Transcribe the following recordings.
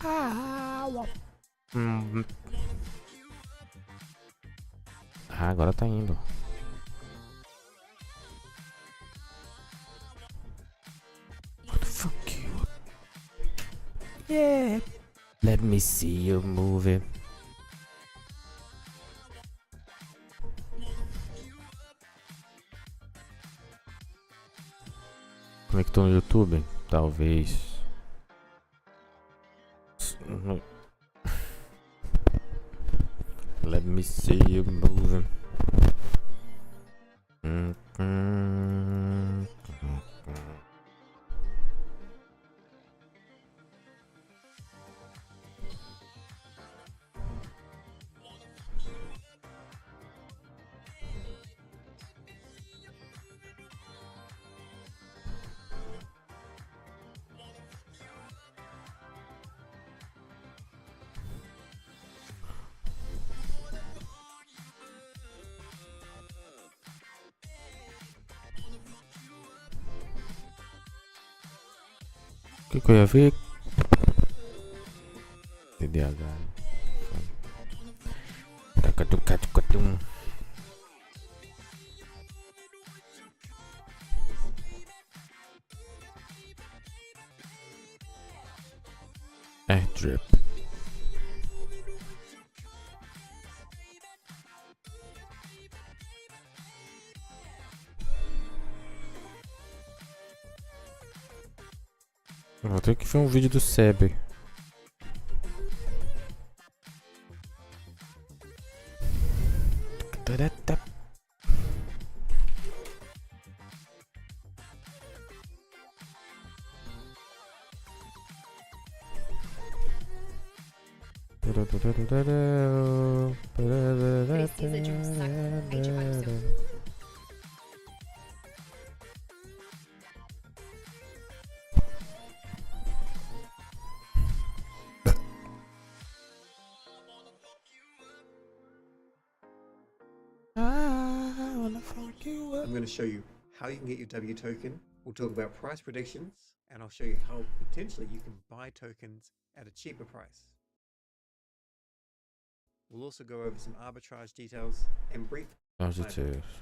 Ah, agora tá indo. What the fuck you? Yeah. Let me see you move it. Como é que tô no YouTube? Talvez. Let me see you moving. O que eu ia ver? TDAH. Tacatum. Drip. Vou ter que ver um vídeo do Seb. Precisa de um saco? Vende para o seu. I'm going to show you how you can get your W token. We'll talk about price predictions, and I'll show you how potentially you can buy tokens at a cheaper price. We'll also go over some arbitrage details and brief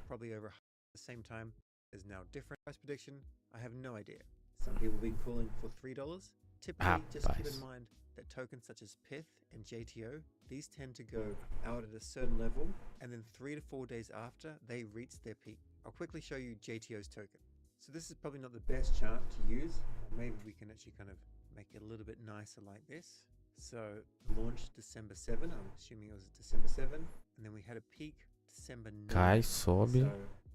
probably over the same time. There's now different price prediction. I have no idea. Some people have been calling for $3. Typically, just keep in mind that tokens such as Pith and JTO, these tend to go out at a certain level, and then 3 to 4 days after they reach their peak. I'll quickly show you JTO's token. So this is probably not the best chart to use. Maybe we can actually kind of make it a little bit nicer like this. So launched December 7, I'm assuming it was December 7, and then we had a peak December 9. So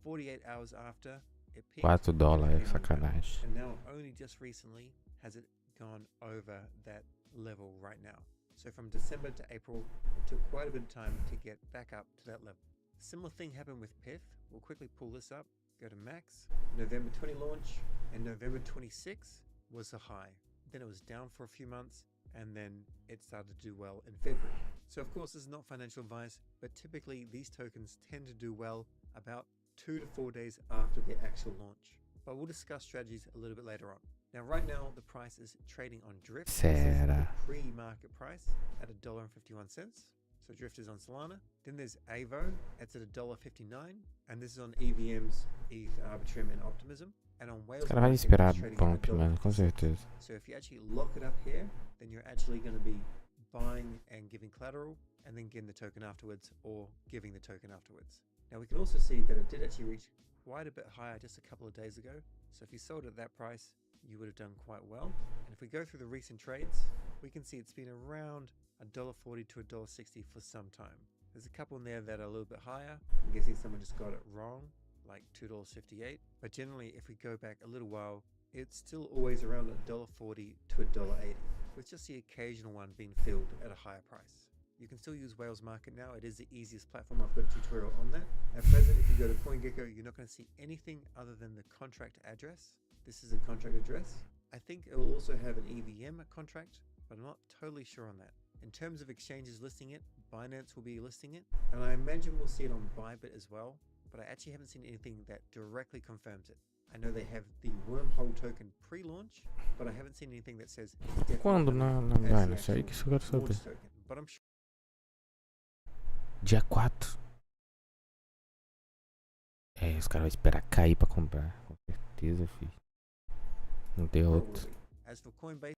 48 hours after it peaked, $4 é sacanagem. and now only just recently has it gone over that level right now. So from December to April, it took quite a bit of time to get back up to that level. Similar thing happened with Pith. We'll quickly pull this up, go to max, November 20 launch, and November 26 was the high. Then it was down for a few months, and then it started to do well in February. So of course this is not financial advice, but typically these tokens tend to do well about 2 to 4 days after the actual launch. But we'll discuss strategies a little bit later on. Now right now the price is trading on Drift. This is the pre-market price at $1.51. So Drift is on Solana. Then there's Avo, it's at $1.59, and this is on EVMs, ETH, Arbitrum, and Optimism. And on Whales, Cara, vai esperar bump, mano, com certeza. So if you actually lock it up here, then you're actually going to be buying and giving collateral, and then getting the token afterwards, or giving the token afterwards. Now we can also see that it did actually reach quite a bit higher just a couple of days ago. So if you sold at that price, you would have done quite well. And if we go through the recent trades, we can see it's been around $1.40 to $1.60 for some time. There's a couple in there that are a little bit higher. I'm guessing someone just got it wrong, like $2.58. But generally, if we go back a little while, it's still always around $1.40 to $1.80, with just the occasional one being filled at a higher price. You can still use Whales Market now. It is the easiest platform. I've got a tutorial on that. At present, if you go to CoinGecko, you're not going to see anything other than the contract address. This is a contract address. I think it will also have an EVM contract, but I'm not totally sure on that. In terms of exchanges listing it, Binance will be listing it, and I imagine we'll see it on Bybit as well, but I actually haven't seen anything that directly confirms it. I know they have the Wormhole token pre-launch, but I haven't seen anything that says it's definitely Quando coming na as the Binance? Aí actual que isso eu quero saber. launch token. But I'm sure Dia 4. É, os caras vão esperar cair pra comprar. Com certeza, filho. Não tem it will outro. be. As for Coinbase,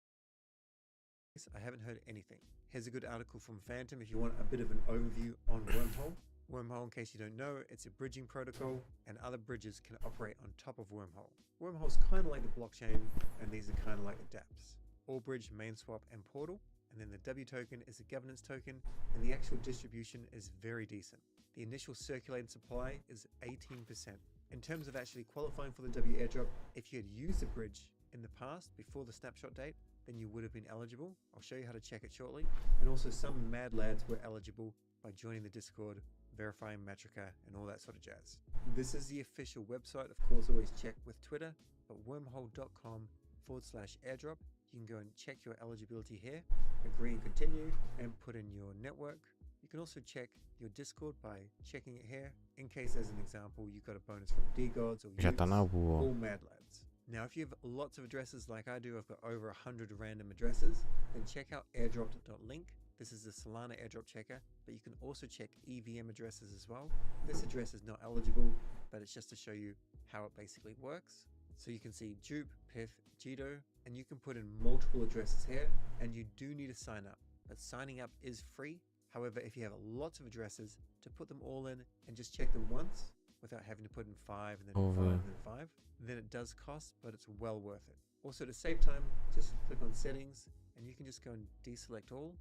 I haven't heard anything. Here's a good article from Phantom if you want a bit of an overview on Wormhole. Wormhole, in case you don't know, it's a bridging protocol, and other bridges can operate on top of Wormhole. Wormhole's kind of like the blockchain, and these are kind of like the dApps. All bridge, main swap, and portal, and then the W token is a governance token, and the actual distribution is very decent. The initial circulating supply is 18%. In terms of actually qualifying for the W airdrop, if you had used the bridge in the past before the snapshot date, then you would have been eligible. I'll show you how to check it shortly. And also some mad lads were eligible by joining the Discord, verifying Matrica, and all that sort of jazz. This is the official website. Of course, always check with Twitter, but wormhole.com/airdrop. You can go and check your eligibility here, agree and continue, and put in your network. You can also check your Discord by checking it here. In case, as an example, you got a bonus from D-Gods or Já tá na Utes, boa. all mad lads. Now, if you have lots of addresses like I do, I've got over 100 random addresses, then check out airdrop.link. This is the Solana airdrop checker, but you can also check EVM addresses as well. This address is not eligible, but it's just to show you how it basically works. So you can see Jupe, Pith, Jito, and you can put in multiple addresses here, and you do need to sign up, but signing up is free. However, if you have lots of addresses, to put them all in and just check them once without having to put in 5 and then 5 and then 5, then it does cost, but it's well worth it. Also, to save time, just click on settings, and you can just go and deselect all,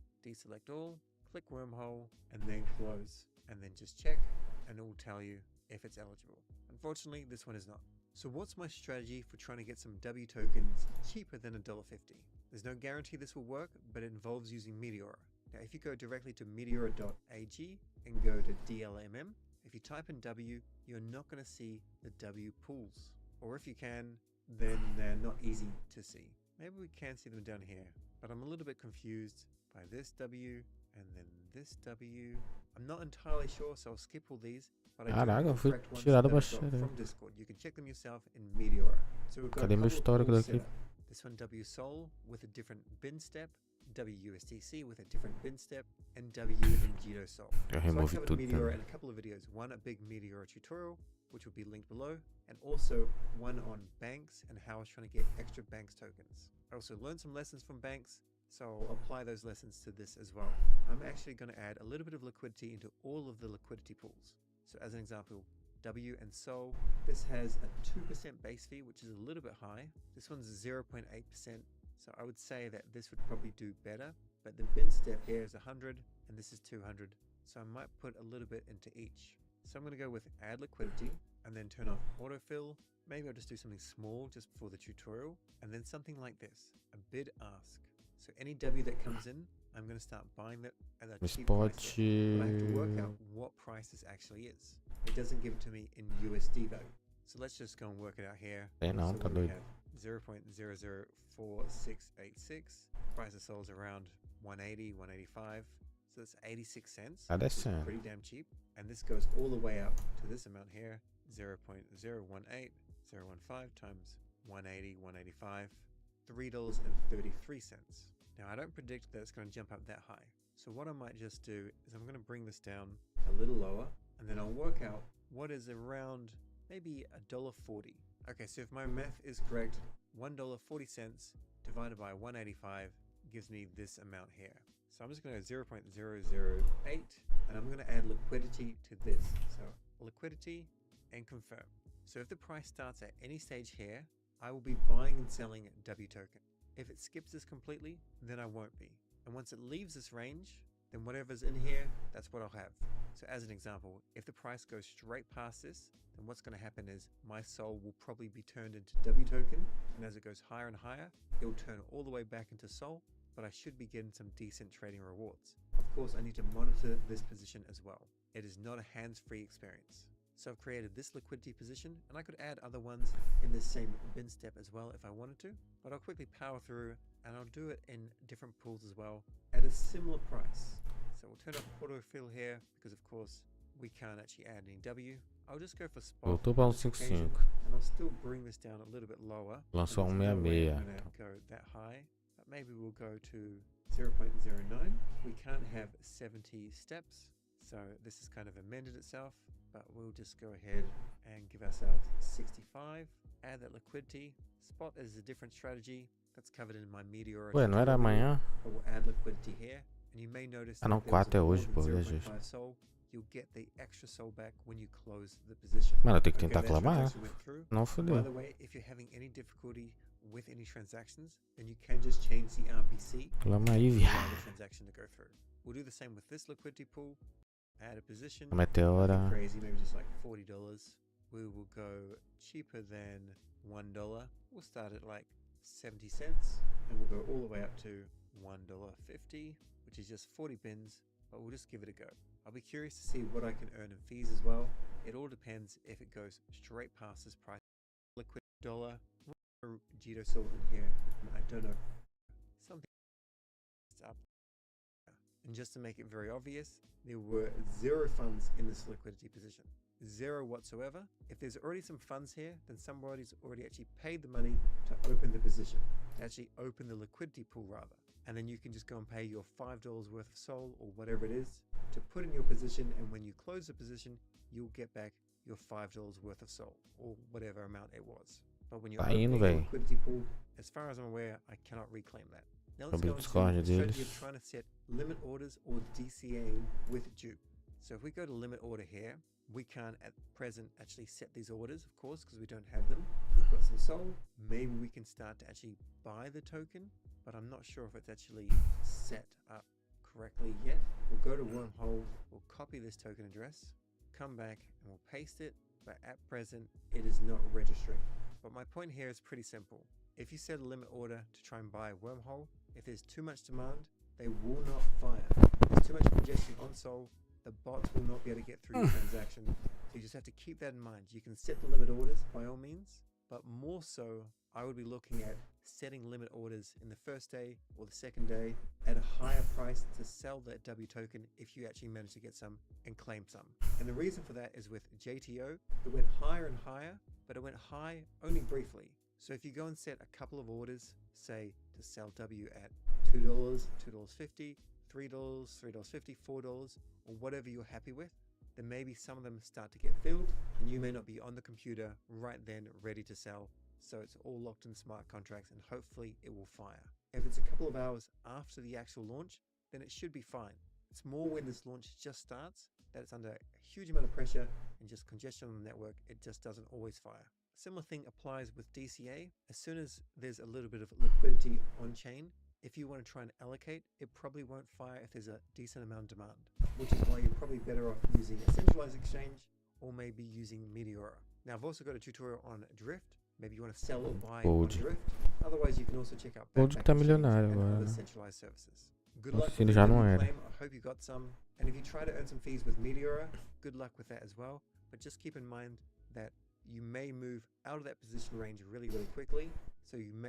click Wormhole, and then close, and then just check, and it will tell you if it's eligible. Unfortunately, this one is not. So what's my strategy for trying to get some W tokens cheaper than $1.50? There's no guarantee this will work, but it involves using Meteora. Now, if you go directly to meteora.ag and go to DLMM, if you type in W, you're not going to see the W pools. Or if you can, then they're not easy to see. Maybe we can see them down here, but I'm a little bit confused by this W and then this W. I'm not entirely sure, so I'll skip all these, but I do have Caraca, the eu fui correct ones tirado that pra I've got xereca. from Discord. You can check them yourself in Meteora. So we've got Cadê a meu couple of histórico pools daqui? set up. This one W Sol with a different bin step, WUSDC with a different bin step, and W in Jito Sol. Eu So I removi covered tudo Meteora também. in a couple of videos. One, a big Meteora tutorial, which will be linked below, and also one on banks and how I was trying to get extra banks tokens. I also learned some lessons from banks, so I'll apply those lessons to this as well. I'm actually going to add a little bit of liquidity into all of the liquidity pools. So as an example, W and Sol, this has a 2% base fee, which is a little bit high. This one's 0.8%. So I would say that this would probably do better, but the bin step here is 100 and this is 200. So I might put a little bit into each. So I'm going to go with add liquidity and then turn off autofill. Maybe I'll just do something small just before the tutorial, and then something like this, a bid ask. So any W that comes in, I'm going to start buying that at a cheap price. But I have to work out what price this actually is. It doesn't give it to me in USD value. So let's just go and work it out here. É não, So tá what do we doido. have? 0.004686. Price of Sol is around 180, 185. So that's 86 cents. Tá Which is descendo. pretty damn cheap. And this goes all the way up to this amount here, 0.018, 0.15 times 180, 185, $3.33. Now I don't predict that it's going to jump up that high. So what I might just do is I'm going to bring this down a little lower, and then I'll work out what is around maybe $1.40. Okay, so if my math is correct, $1.40 divided by 185 gives me this amount here. So I'm just going to go 0.008, and I'm going to add liquidity to this. So liquidity and confirm. So if the price starts at any stage here, I will be buying and selling W token. If it skips this completely, then I won't be. And once it leaves this range, then whatever's in here, that's what I'll have. So as an example, if the price goes straight past this, then what's going to happen is my Sol will probably be turned into W token, and as it goes higher and higher, it will turn all the way back into Sol, but I should be getting some decent trading rewards. Of course, I need to monitor this position as well. It is not a hands-free experience. So I've created this liquidity position, and I could add other ones in this same bin step as well if I wanted to, but I'll quickly power through, and I'll do it in different pools as well at a similar price. So we'll turn off autofill here because of course we can't actually add any W. I'll just go for spot Voltou para on um this occasion, 5.5. and I'll still bring this down a little bit lower. Lançou There's um no way 66. I'm gonna go that high, but maybe we'll go to 0.09. We can't have 70 steps, so this has kind of amended itself, but we'll just go ahead and give ourselves 65. Add that liquidity. Spot is a different strategy that's covered in my Meteor. Ué, não era amanhã? But we'll add liquidity here, and you may notice Ah não, that there was 4 é more hoje, than pô, 0.5 sol. You'll get the extra sol back when you close the position. Mano, eu tenho que Okay, tentar that clamar. transaction went through. Não By fodeu. the way, if you're having any difficulty with any transactions, then you can just change the RPC Clama aí, to allow viado. the transaction to go through. We'll do the same with this liquidity pool. Add a position. Meteora. Nothing crazy, maybe just like $40. We will go cheaper than $1. We'll start at like 70 cents, and we'll go all the way up to $1.50, which is just 40 bins, but we'll just give it a go. I'll be curious to see what I can earn in fees as well. It all depends if it goes straight past this price. Liquid dollar, Jito silver in here, I don't know. Something up. And just to make it very obvious, there were 0 funds in this liquidity position. 0 whatsoever. If there's already some funds here, then somebody's already actually paid the money to open the position, to actually open the liquidity pool rather. And then you can just go and pay your $5 worth of sol or whatever it is to put in your position, and when you close the position, you'll get back your $5 worth of sol or whatever amount it was. But when you're opening the liquidity pool, as far as I'm aware, I cannot reclaim that. Now let's go into the strategy of trying to set limit orders or DCA with dupe. So if we go to limit order here, we can't at present actually set these orders, of course, because we don't have them. We've got some sol. Maybe we can start to actually buy the token, but I'm not sure if it's actually set up correctly yet. We'll go to Wormhole, we'll copy this token address, come back and we'll paste it, but at present it is not registering. But my point here is pretty simple. If you set a limit order to try and buy a Wormhole, if there's too much demand, they will not fire. If there's too much congestion on sol, the bots will not be able to get through your transaction. So you just have to keep that in mind. You can set the limit orders by all means, but more so, I would be looking at setting limit orders in the first day or the second day at a higher price to sell that W token if you actually manage to get some and claim some. And the reason for that is with JTO, it went higher and higher, but it went high only briefly. So if you go and set a couple of orders, say to sell W at $2, $2.50, $3, $3.50, $4, or whatever you're happy with, then maybe some of them start to get filled and you may not be on the computer right then ready to sell. So it's all locked in smart contracts and hopefully it will fire. If it's a couple of hours after the actual launch, then it should be fine. It's more when this launch just starts that it's under a huge amount of pressure and just congestion on the network, it just doesn't always fire. A similar thing applies with DCA. As soon as there's a little bit of liquidity on chain, if you want to try and allocate, it probably won't fire if there's a decent amount of demand, which is why you're probably better off using a centralized exchange or maybe using Meteora. Now I've also got a tutorial on Drift. Maybe you want to sell or buy on Drift. Otherwise you can also check out Gold tá milionário and agora. other centralized services. Good luck Ele with já the não claim. era. I hope you got some. And if you try to earn some fees with Meteora, good luck with that as well. But just keep in mind that you may move out of that position range really, really quickly. So you may